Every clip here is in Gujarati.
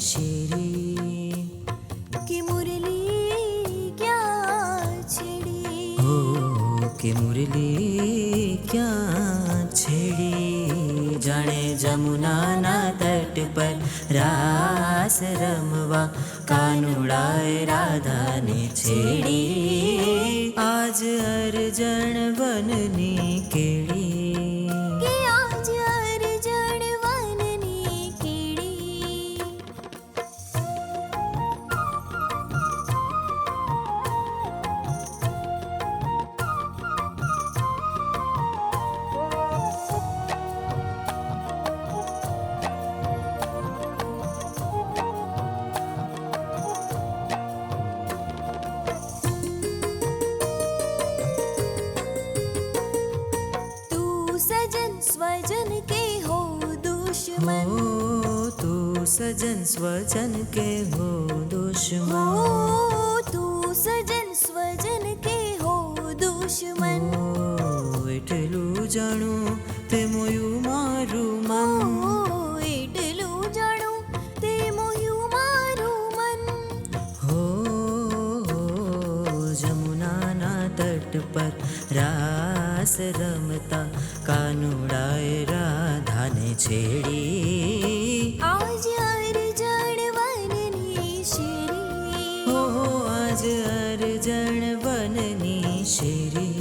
શેરી કે મુરલી ક્યાં છેડી હો કે મુરલી ક્યાં છેડી જાણે જમુનાના તટ પર રાસ રમવા કાનુડાએ રાધાને છેડી આજ અરજણ વનની કેડી કે આજ અરજણ વનની કેડી तू सजन स्वजन के हो दुश्मन हो तू सजन स्वजन के हो दुश्मन हो तू सजन स्वजन के हो दुश्मन એટલું જાણું તે મોયું મારું મન એટલું જાણું તે મોહ્યું મારું મન હો જમુનાના તટ પર રાસ રમતા કાનુડાએ રાધાને છેડી આજ અરજણ વનની શેરી હો આજ અરજણ વનની શેરી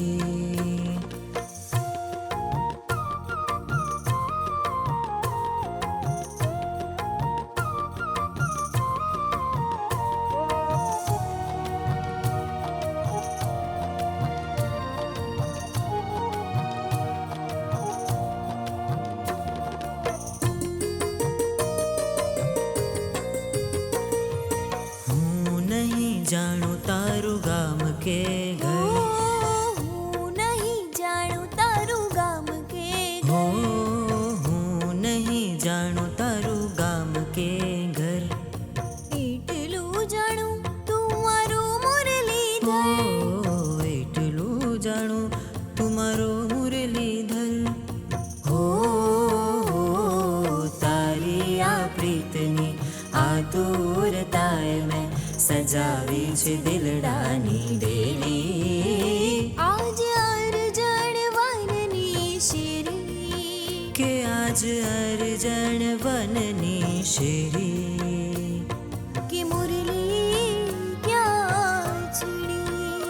હું નહીં જાણું તારું ગામ કે ઘર હું નહીં જાણું તારું ગામ કે હો હું નહીં જાણું તારું ગામ કે ઘર એટલું જાણું તું મારું મુરલીધર હો એટલું જાણું તું મારો મુરલીધર હો તારી આ પ્રીતની આતુરતાએ મેં સજાવી છે દિલડાની ડેલી આજ અરજણ વનની શેરી કે આજ અરજણ વનની શેરી કે મુરલી ક્યાં છેડી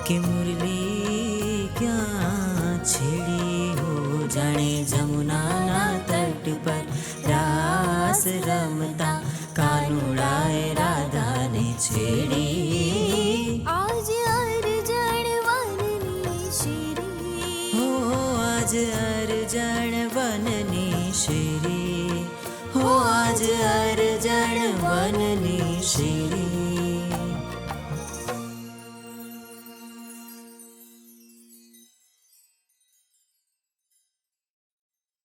કે મુરલી ક્યાં છેડી હો જાણે જમુનાના તટ પર રાસ રમતા કાનુડાએ રાધાને છેડી આજ અરજણ વનની શેરી હો આજ અરજણ વનની શેરી હો આજ અરજણ વનની શેરી